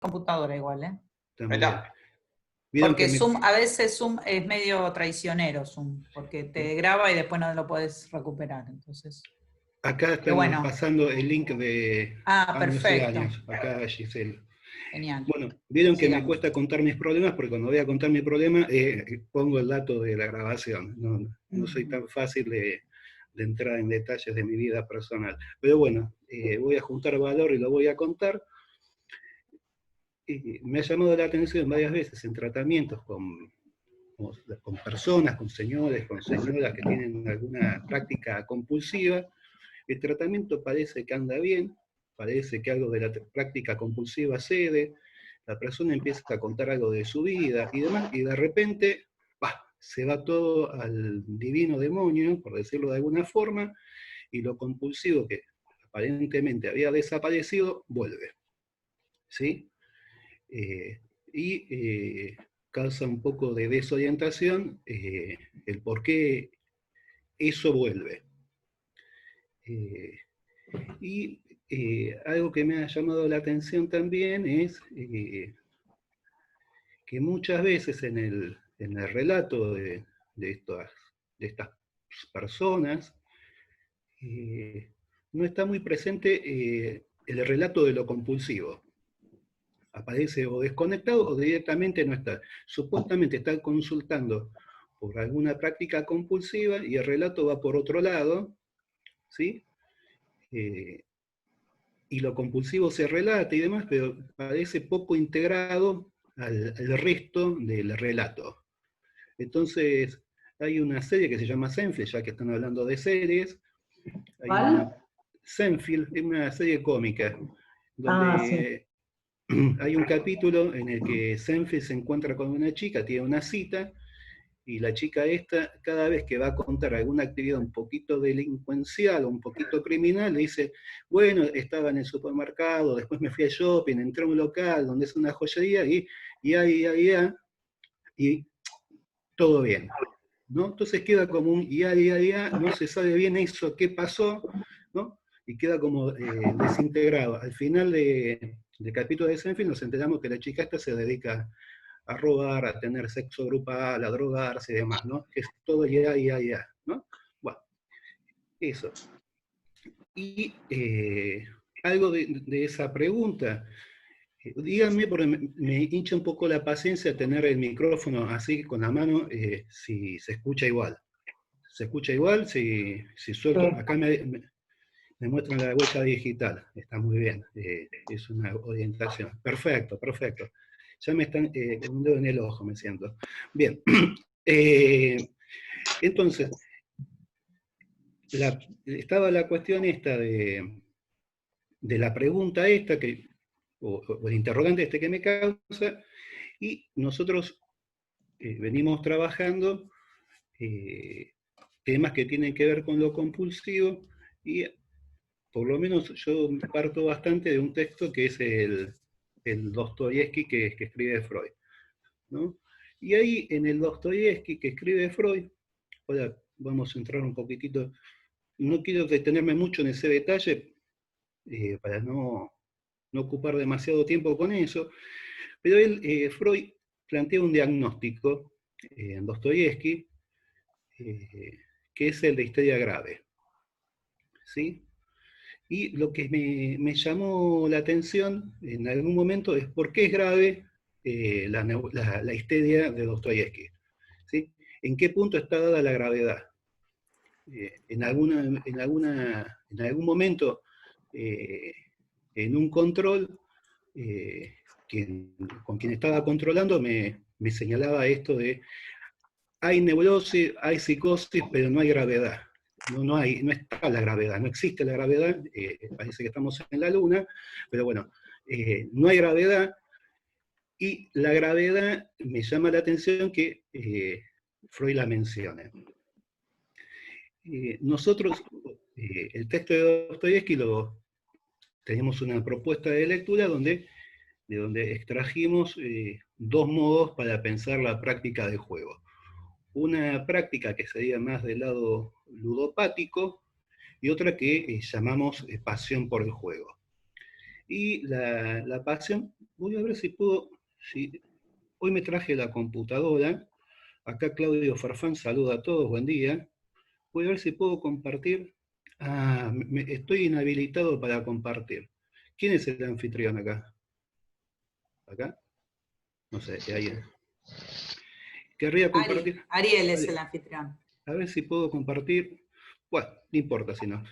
computadora igual, ¿eh? Está muy Ahí bien. está. Vieron Porque que Zoom, a veces Zoom es medio traicionero, Zoom, porque te graba y después no lo puedes recuperar. Entonces, acá pero están bueno. pasando el link de años y Perfecto. años. Acá Giselle. Genial. Bueno, vieron que me Sigamos. cuesta contar mis problemas, porque cuando voy a contar mi problema, pongo el dato de la grabación. No soy tan fácil de entrar en detalles de mi vida personal. Pero bueno, voy a juntar valor y lo voy a contar. Me ha llamado la atención varias veces en tratamientos con personas, con señores, con señoras que tienen alguna práctica compulsiva. El tratamiento parece que anda bien, parece que algo de la práctica compulsiva cede, la persona empieza a contar algo de su vida y demás, y de repente se va todo al divino demonio, por decirlo de alguna forma, y lo compulsivo que aparentemente había desaparecido, vuelve. ¿Sí? Y causa un poco de desorientación el por qué eso vuelve. Y algo que me ha llamado la atención también es que muchas veces en el relato de estas personas no está muy presente el relato de lo compulsivo. Aparece o desconectado o directamente no está. Supuestamente está consultando por alguna práctica compulsiva y el relato va por otro lado, ¿sí? Y lo compulsivo se relata y demás, pero parece poco integrado al resto del relato. Entonces, hay una serie que se llama Seinfeld, ya que están hablando de series. ¿Cuál? Seinfeld es una serie cómica, Sí. donde hay un capítulo en el que Seinfeld se encuentra con una chica, tiene una cita, y la chica esta, cada vez que va a contar alguna actividad un poquito delincuencial o un poquito criminal, le dice, bueno, estaba en el supermercado, después me fui al shopping, entré a un local donde es una joyería, y todo bien, ¿no? Entonces queda como un no se sabe bien eso, qué pasó, ¿no? Y queda como desintegrado. Al final del capítulo de Seinfeld nos enteramos que la chica esta se dedica a robar, a tener sexo grupal, a drogarse y demás, ¿no? Que es todo ¿no? Bueno, eso. Y algo de esa pregunta, díganme, porque me hincha un poco la paciencia tener el micrófono así con la mano, si se escucha igual. ¿Se escucha igual? Si suelto, acá me muestran la huella digital, está muy bien, es una orientación. Perfecto, perfecto. Ya me están con un dedo en el ojo, me siento. Bien, entonces, estaba la cuestión esta de la pregunta esta, o el interrogante este que me causa, y nosotros venimos trabajando temas que tienen que ver con lo compulsivo, y por lo menos yo parto bastante de un texto que es el Dostoyevsky que escribe Freud, ¿no? Y ahí en el Dostoyevsky que escribe Freud, ahora vamos a entrar un poquitito, no quiero detenerme mucho en ese detalle para no ocupar demasiado tiempo con eso, pero Freud plantea un diagnóstico en Dostoyevsky que es el de histeria grave, ¿sí? Y lo que me llamó la atención en algún momento es por qué es grave la histeria de Dostoyevsky, ¿sí? ¿En qué punto está dada la gravedad? En algún momento, en un control, con quien estaba controlando me señalaba esto de hay neurosis, hay psicosis, pero no hay gravedad. No está la gravedad, no existe la gravedad, parece que estamos en la luna, pero bueno, no hay gravedad, y la gravedad me llama la atención que Freud la mencione. Nosotros, el texto de Dostoyevsky, tenemos una propuesta de lectura de donde extrajimos dos modos para pensar la práctica del juego. Una práctica que sería más del lado ludopático y otra que llamamos pasión por el juego. Y la pasión, voy a ver si puedo, hoy me traje la computadora, acá Claudio Farfán saluda a todos, buen día. Voy a ver si puedo compartir. Ah, estoy inhabilitado para compartir. ¿Quién es el anfitrión acá? ¿Acá? No sé, ahí. Querría compartir. Ariel es el anfitrión. A ver si puedo compartir. Bueno, no importa si no.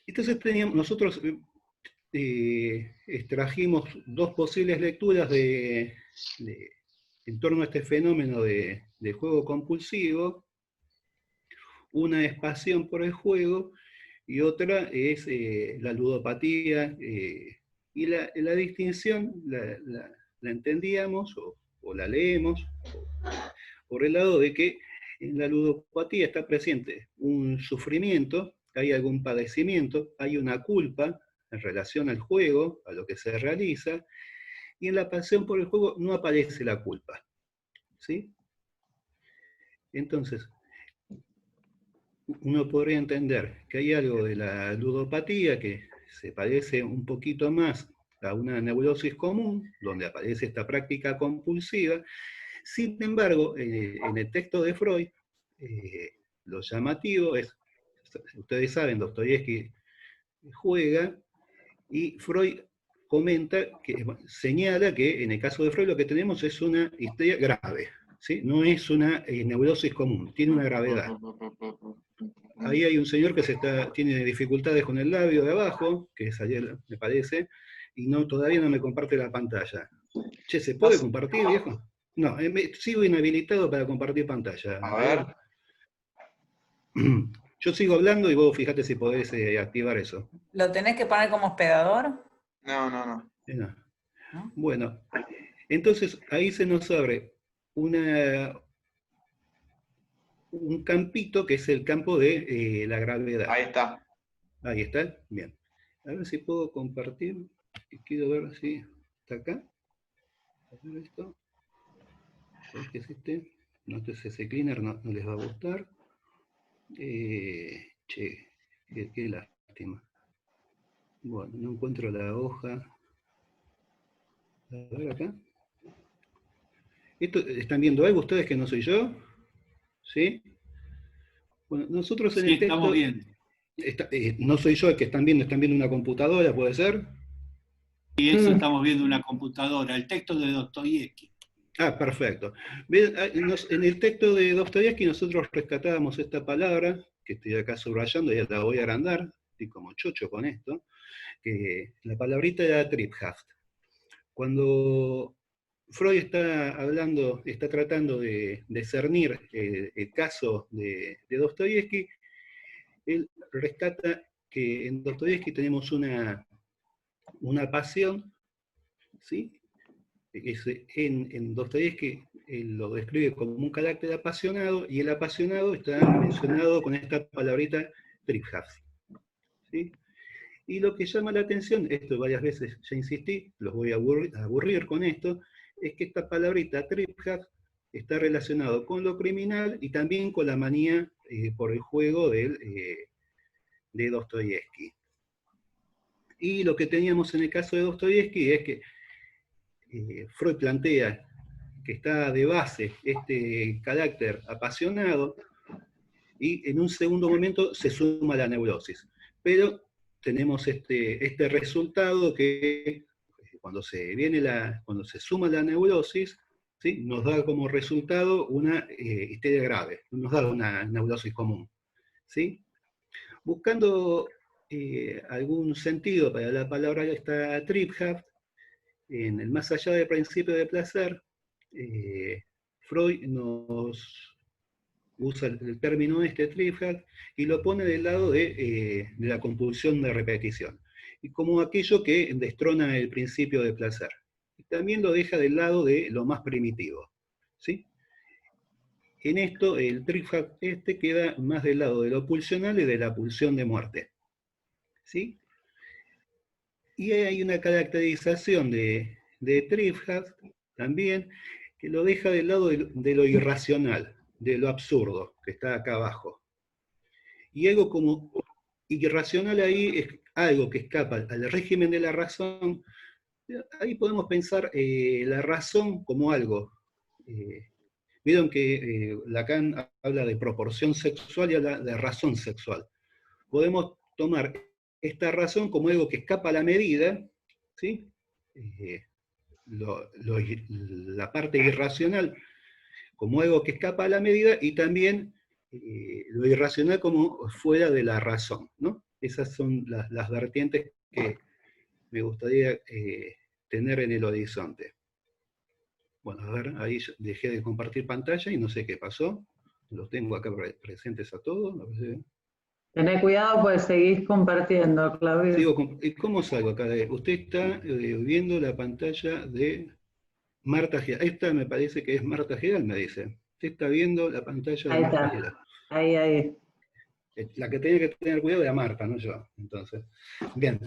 Entonces nosotros extrajimos dos posibles lecturas en torno a este fenómeno de juego compulsivo. Una es pasión por el juego y otra es la ludopatía. Y la distinción la entendíamos o la leemos por el lado de que en la ludopatía está presente un sufrimiento, hay algún padecimiento, hay una culpa en relación al juego, a lo que se realiza, y en la pasión por el juego no aparece la culpa. ¿Sí? Entonces, uno podría entender que hay algo de la ludopatía que se parece un poquito más a una neurosis común, donde aparece esta práctica compulsiva. Sin embargo, en el texto de Freud, lo llamativo es, ustedes saben, Dostoyevsky juega, y Freud comenta, señala que en el caso de Freud lo que tenemos es una histeria grave, ¿sí? No es una neurosis común, tiene una gravedad. Ahí hay un señor que tiene dificultades con el labio de abajo, que es ayer, me parece, y todavía no me comparte la pantalla. Che, ¿se puede compartir, viejo? No, sigo inhabilitado para compartir pantalla. A ver. Yo sigo hablando y vos fíjate si podés activar eso. ¿Lo tenés que poner como hospedador? No. ¿No? Bueno, entonces ahí se nos abre un campito que es el campo de la gravedad. Ahí está. Ahí está, bien. A ver si puedo compartir. Quiero ver si está acá. A ver esto. ¿Qué es este? No, entonces ese cleaner no les va a gustar. Che, qué lástima. Bueno, no encuentro la hoja. A ver acá. ¿Están viendo algo ustedes que no soy yo? ¿Sí? Bueno, nosotros en el texto... estamos viendo. No soy yo el que están viendo una computadora, ¿puede ser? Y eso estamos viendo una computadora, el texto de Dostoyevsky. Ah, perfecto. En el texto de Dostoyevsky nosotros rescatábamos esta palabra, que estoy acá subrayando, ya la voy a agrandar, estoy como chocho con esto, que la palabrita era Triebhaft. Cuando Freud está tratando de discernir el caso de Dostoyevsky, él rescata que en Dostoyevsky tenemos una pasión, ¿sí? En Dostoyevsky lo describe como un carácter apasionado, y el apasionado está mencionado con esta palabrita Triebhaft, ¿sí? Y lo que llama la atención, esto varias veces ya insistí, los voy a aburrir con esto, es que esta palabrita Triebhaft está relacionado con lo criminal y también con la manía por el juego de Dostoyevsky. Y lo que teníamos en el caso de Dostoyevsky es que Freud plantea que está de base este carácter apasionado, y en un segundo momento se suma la neurosis. Pero tenemos este resultado que cuando se suma la neurosis, ¿sí? Nos da como resultado una histeria grave, nos da una neurosis común, ¿sí? Buscando algún sentido para la palabra esta Triebhaft, en el más allá del principio de placer, Freud nos usa el término Triebhaft y lo pone del lado de la compulsión de repetición, y como aquello que destrona el principio de placer. Y también lo deja del lado de lo más primitivo, ¿sí? En esto, el Triebhaft queda más del lado de lo pulsional y de la pulsión de muerte, ¿sí? Y hay una caracterización de Triebhaft también que lo deja del lado de lo irracional, de lo absurdo, que está acá abajo. Y algo como irracional ahí es algo que escapa al régimen de la razón. Ahí podemos pensar la razón como algo. Vieron que Lacan habla de proporción sexual y habla de razón sexual. Podemos tomar esta razón como algo que escapa a la medida, ¿sí? La parte irracional como algo que escapa a la medida, y también lo irracional como fuera de la razón, ¿no? Esas son las vertientes que me gustaría tener en el horizonte. Bueno, a ver, ahí dejé de compartir pantalla y no sé qué pasó. Los tengo acá presentes a todos. A ver si... Tené cuidado, pues seguís compartiendo, Claudio. ¿Y cómo salgo acá? Usted está viendo la pantalla de Marta Giral. Esta me parece que es Marta Giral, me dice. Usted está viendo la pantalla de Ahí Marta está. Giral. Ahí. La que tenía que tener cuidado era Marta, no yo. Entonces, bien.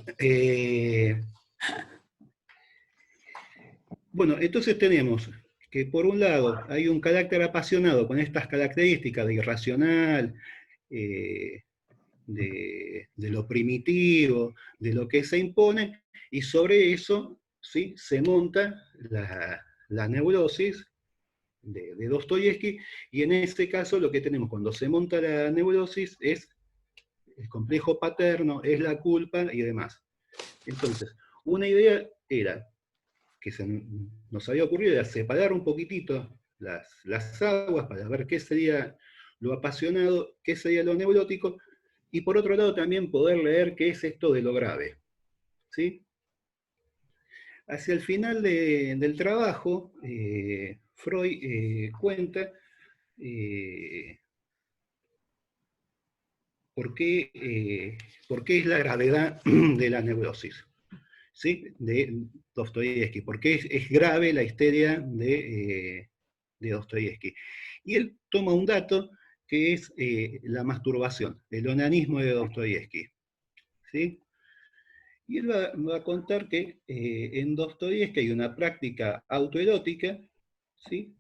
Bueno, entonces tenemos que por un lado hay un carácter apasionado con estas características de irracional, de lo primitivo, de lo que se impone, y sobre eso, ¿sí?, se monta la neurosis de Dostoyevsky, y en este caso lo que tenemos cuando se monta la neurosis es el complejo paterno, es la culpa y demás. Entonces, una idea era que nos había ocurrido era separar un poquitito las aguas para ver qué sería lo apasionado, qué sería lo neurótico, y por otro lado también poder leer qué es esto de lo grave. ¿Sí? Hacia el final del trabajo, Freud cuenta por qué es la gravedad de la neurosis, ¿sí?, de Dostoyevsky, por qué es grave la histeria de Dostoyevsky. Y él toma un dato que es la masturbación, el onanismo de Dostoyevsky, ¿sí? Y él va a contar que en Dostoyevsky hay una práctica autoerótica, ¿sí?,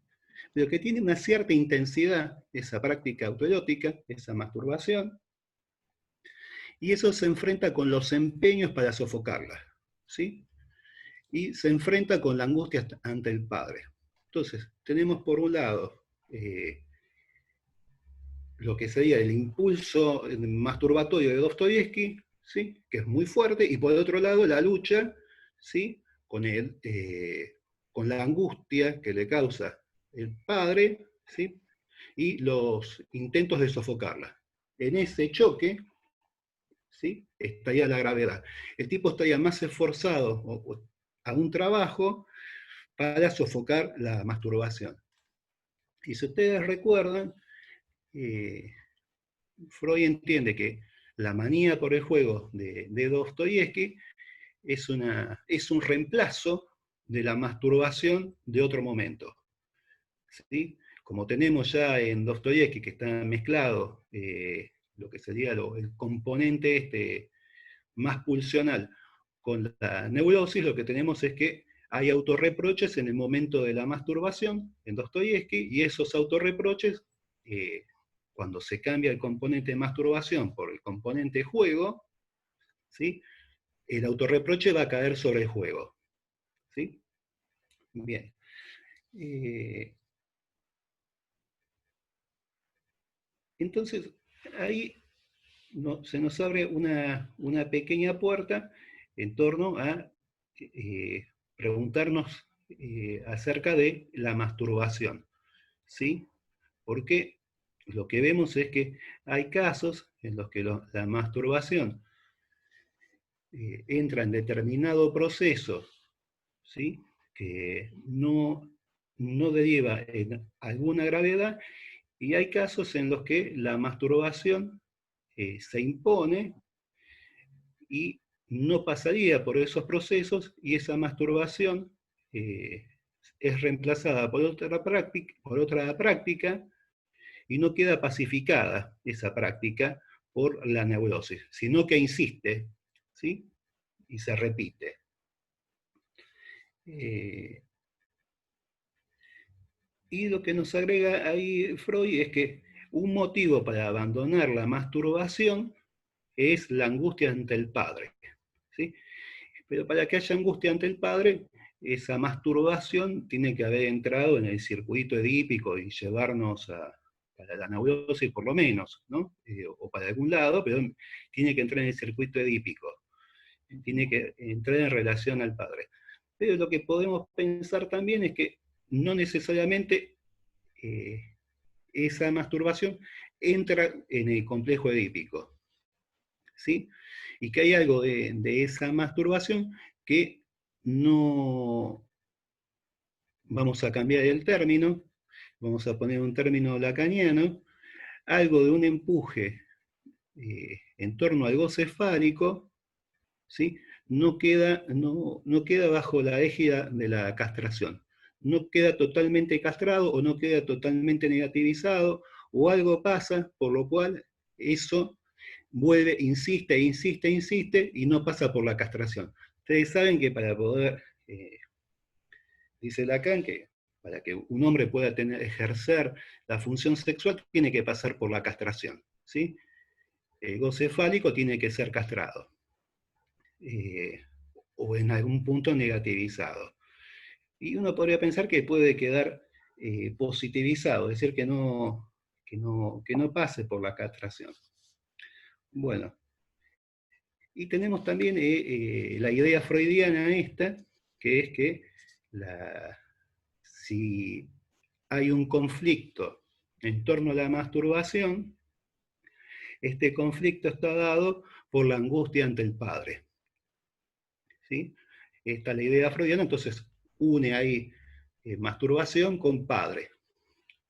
pero que tiene una cierta intensidad, esa práctica autoerótica, esa masturbación, y eso se enfrenta con los empeños para sofocarla, ¿sí? Y se enfrenta con la angustia ante el padre. Entonces, tenemos por un lado lo que sería el impulso masturbatorio de Dostoyevsky, ¿sí?, que es muy fuerte, y por otro lado la lucha, ¿sí?, con la angustia que le causa el padre, ¿sí?, y los intentos de sofocarla. En ese choque, ¿sí?, estaría la gravedad. El tipo estaría más esforzado a un trabajo para sofocar la masturbación. Y si ustedes recuerdan, Freud entiende que la manía por el juego de Dostoyevsky es un reemplazo de la masturbación de otro momento, ¿sí? Como tenemos ya en Dostoyevsky que está mezclado lo que sería el componente más pulsional con la neurosis, lo que tenemos es que hay autorreproches en el momento de la masturbación en Dostoyevsky, y esos autorreproches, cuando se cambia el componente de masturbación por el componente juego, ¿sí?, el autorreproche va a caer sobre el juego, ¿sí? Bien. Entonces, ahí se nos abre una pequeña puerta en torno a preguntarnos acerca de la masturbación, ¿sí? Porque lo que vemos es que hay casos en los que la masturbación entra en determinado proceso, ¿sí?, que no deriva en alguna gravedad, y hay casos en los que la masturbación se impone y no pasaría por esos procesos, y esa masturbación es reemplazada por otra práctica, y no queda pacificada esa práctica por la neurosis, sino que insiste, ¿sí?, y se repite. Y lo que nos agrega ahí Freud es que un motivo para abandonar la masturbación es la angustia ante el padre, ¿sí? Pero para que haya angustia ante el padre, esa masturbación tiene que haber entrado en el circuito edípico y llevarnos para la neurosis por lo menos, ¿no? O para algún lado, pero tiene que entrar en el circuito edípico, tiene que entrar en relación al padre. Pero lo que podemos pensar también es que no necesariamente esa masturbación entra en el complejo edípico, ¿sí? Y que hay algo de esa masturbación que no, vamos a cambiar el término, vamos a poner un término lacaniano, algo de un empuje en torno al goce fálico, ¿sí? No queda bajo la égida de la castración. No queda totalmente castrado o no queda totalmente negativizado, o algo pasa por lo cual eso vuelve, insiste, insiste, insiste, y no pasa por la castración. Ustedes saben que para poder, dice Lacan, que para que un hombre pueda ejercer la función sexual, tiene que pasar por la castración, ¿sí? El goce fálico tiene que ser castrado, o en algún punto negativizado. Y uno podría pensar que puede quedar positivizado, es decir, que no pase por la castración. Bueno, y tenemos también la idea freudiana esta, que es que si hay un conflicto en torno a la masturbación, este conflicto está dado por la angustia ante el padre, ¿sí? Esta es la idea freudiana, entonces une ahí masturbación con padre,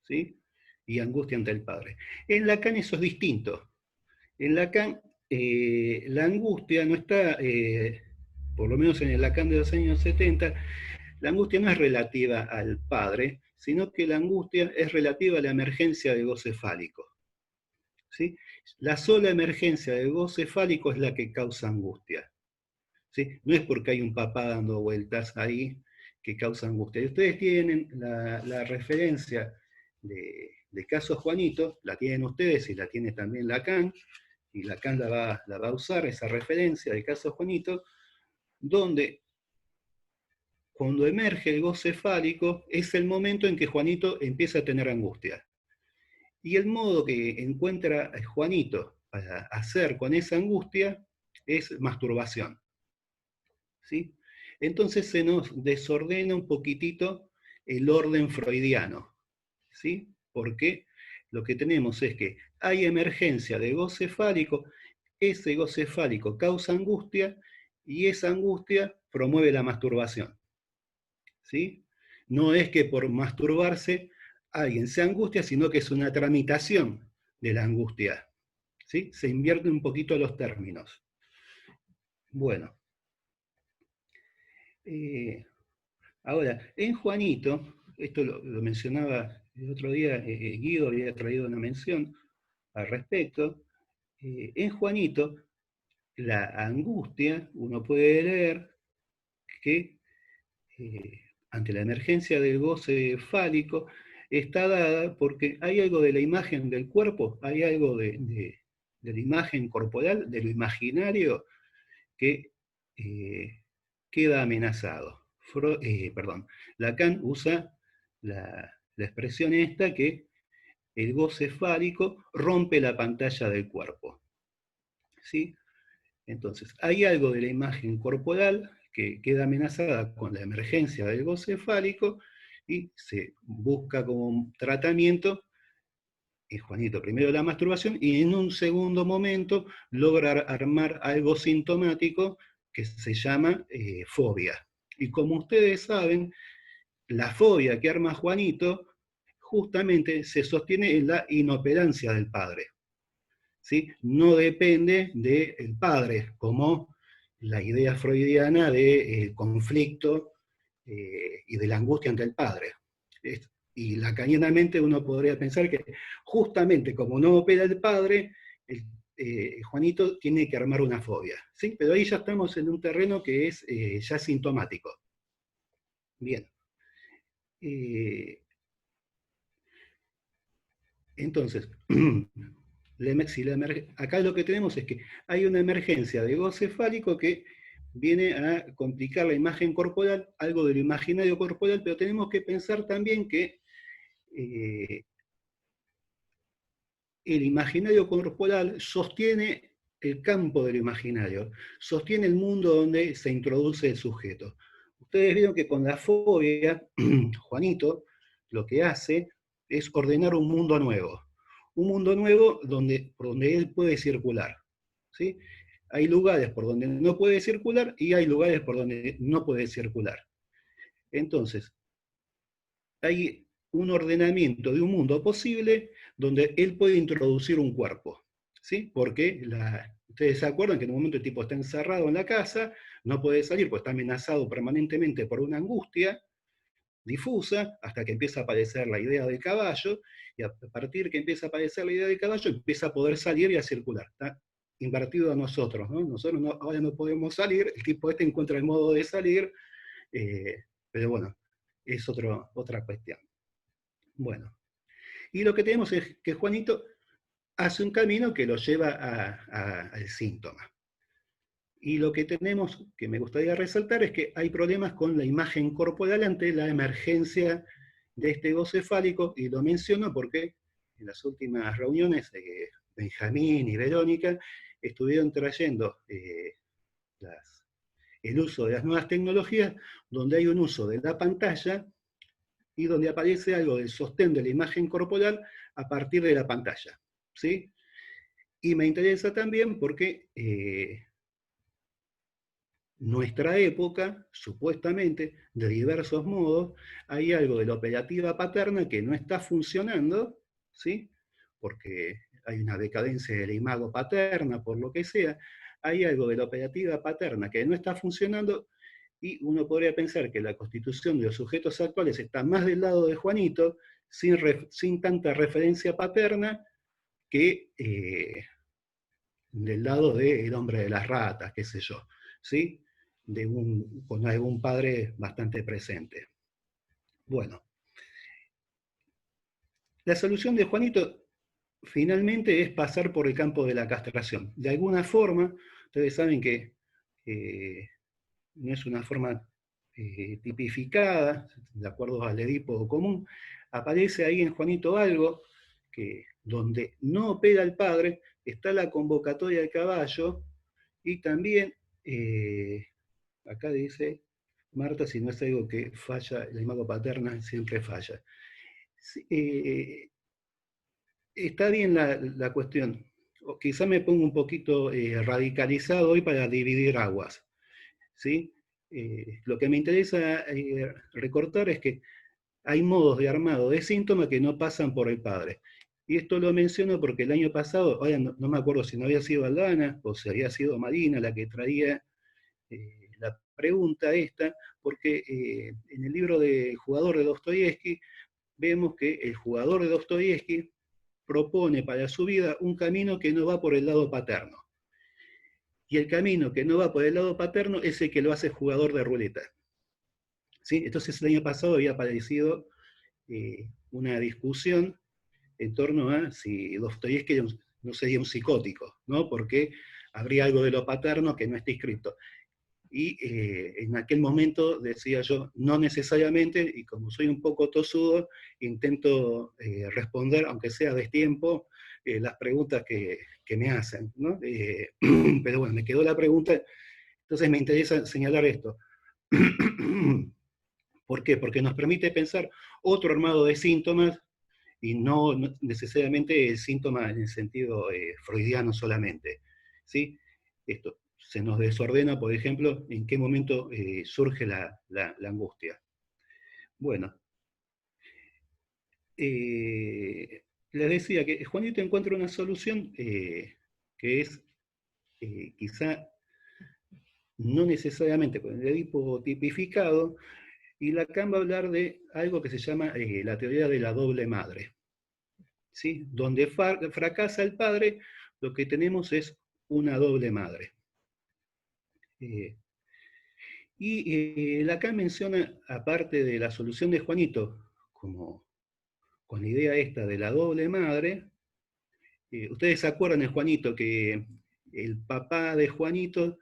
¿sí? Y angustia ante el padre. En Lacan eso es distinto. En Lacan la angustia no está, por lo menos en el Lacan de los años 70, la angustia no es relativa al padre, sino que la angustia es relativa a la emergencia de goce fálico, ¿sí? La sola emergencia de goce fálico es la que causa angustia, ¿sí? No es porque hay un papá dando vueltas ahí que causa angustia. Y ustedes tienen la referencia de caso Juanito, la tienen ustedes y la tiene también Lacan, y Lacan la va a usar, esa referencia del caso Juanito, donde cuando emerge el goce fálico es el momento en que Juanito empieza a tener angustia. Y el modo que encuentra Juanito para hacer con esa angustia es masturbación, ¿sí? Entonces se nos desordena un poquitito el orden freudiano, ¿sí? Porque lo que tenemos es que hay emergencia de goce fálico, ese goce fálico causa angustia y esa angustia promueve la masturbación, ¿sí? No es que por masturbarse alguien se angustia, sino que es una tramitación de la angustia, ¿sí? Se invierten un poquito los términos. Bueno. Ahora, en Juanito, esto lo mencionaba el otro día, Guido había traído una mención al respecto, en Juanito, la angustia, uno puede leer que ante la emergencia del goce fálico, está dada porque hay algo de la imagen del cuerpo, hay algo de la imagen corporal, de lo imaginario, que queda amenazado. Lacan usa la expresión esta que el goce fálico rompe la pantalla del cuerpo, ¿sí? Entonces, hay algo de la imagen corporal que queda amenazada con la emergencia del goce fálico y se busca como tratamiento, Juanito, primero la masturbación y en un segundo momento logra armar algo sintomático que se llama fobia. Y como ustedes saben, la fobia que arma Juanito justamente se sostiene en la inoperancia del padre, ¿sí? No depende del padre, como la idea freudiana de conflicto y de la angustia ante el padre. Y lacanianamente uno podría pensar que justamente como no opera el padre, Juanito tiene que armar una fobia, ¿sí? Pero ahí ya estamos en un terreno que es ya sintomático. Bien. Entonces, acá lo que tenemos es que hay una emergencia de ego cefálico que viene a complicar la imagen corporal, algo del imaginario corporal, pero tenemos que pensar también que el imaginario corporal sostiene el campo del imaginario, sostiene el mundo donde se introduce el sujeto. Ustedes vieron que con la fobia, Juanito lo que hace es ordenar un mundo nuevo por donde él puede circular. ¿Sí? Hay lugares por donde no puede circular y hay lugares por donde no puede circular. Entonces, hay un ordenamiento de un mundo posible donde él puede introducir un cuerpo, ¿sí? Porque ustedes se acuerdan que en un momento el tipo está encerrado en la casa, no puede salir, pues está amenazado permanentemente por una angustia difusa, hasta que empieza a aparecer la idea del caballo, y a partir que empieza a aparecer la idea del caballo, empieza a poder salir y a circular. Está invertido a nosotros, ¿no? Nosotros ahora no podemos salir, el tipo este encuentra el modo de salir, pero bueno, es otra cuestión. Bueno, y lo que tenemos es que Juanito hace un camino que lo lleva al síntoma. Y lo que tenemos, que me gustaría resaltar, es que hay problemas con la imagen corporal ante la emergencia de este ego cefálico, y lo menciono porque en las últimas reuniones Benjamín y Verónica estuvieron trayendo el uso de las nuevas tecnologías, donde hay un uso de la pantalla y donde aparece algo del sostén de la imagen corporal a partir de la pantalla, ¿sí? Y me interesa también porque nuestra época, supuestamente, de diversos modos, hay algo de la operativa paterna que no está funcionando, ¿sí? Porque hay una decadencia de la imago paterna, por lo que sea, hay algo de la operativa paterna que no está funcionando, y uno podría pensar que la constitución de los sujetos actuales está más del lado de Juanito, sin tanta referencia paterna, que del lado del hombre de las ratas, qué sé yo, ¿sí? Con algún padre bastante presente. Bueno, la solución de Juanito finalmente es pasar por el campo de la castración. De alguna forma, ustedes saben que no es una forma tipificada, de acuerdo al Edipo común, aparece ahí en Juanito algo que donde no opera el padre, está la convocatoria del caballo, y también, acá dice Marta, si no es algo que falla, la imago paterna siempre falla. Está bien la cuestión, o quizá me pongo un poquito radicalizado hoy para dividir aguas, ¿sí? Lo que me interesa recortar es que hay modos de armado de síntomas que no pasan por el padre. Y esto lo menciono porque el año pasado, ahora no me acuerdo si no había sido Aldana o si había sido Marina la que traía la pregunta esta, porque en el libro de Jugador de Dostoyevsky vemos que el jugador de Dostoyevsky propone para su vida un camino que no va por el lado paterno. Y el camino que no va por el lado paterno es el que lo hace jugador de ruleta. ¿Sí? Entonces el año pasado había aparecido una discusión en torno a si Dostoyevsky no sería un psicótico, ¿no? Porque habría algo de lo paterno que no está inscrito. Y en aquel momento decía yo, no necesariamente, y como soy un poco tosudo, intento responder, aunque sea a destiempo, las preguntas que me hacen, ¿no? Pero bueno, me quedó la pregunta, entonces me interesa señalar esto. ¿Por qué? Porque nos permite pensar otro armado de síntomas, y no necesariamente el síntoma en el sentido freudiano solamente, ¿sí? Esto se nos desordena, por ejemplo, en qué momento surge la angustia. Bueno, les decía que Juanito encuentra una solución que es quizá no necesariamente con el Edipo tipificado, y Lacan va a hablar de algo que se llama la teoría de la doble madre. ¿Sí? Donde fracasa el padre, lo que tenemos es una doble madre. Lacan menciona, aparte de la solución de Juanito, como con la idea esta de la doble madre, Ustedes se acuerdan de Juanito, que el papá de Juanito,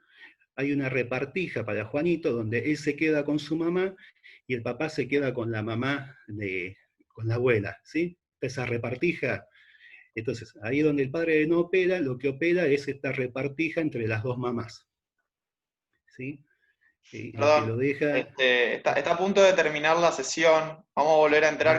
hay una repartija para Juanito donde él se queda con su mamá y el papá se queda con la mamá, con la abuela, ¿sí? Esa repartija. Entonces, ahí donde el padre no opera, lo que opera es esta repartija entre las dos mamás, ¿sí? Lo que lo Perdón, deja... está a punto de terminar la sesión. Vamos a volver a entrar.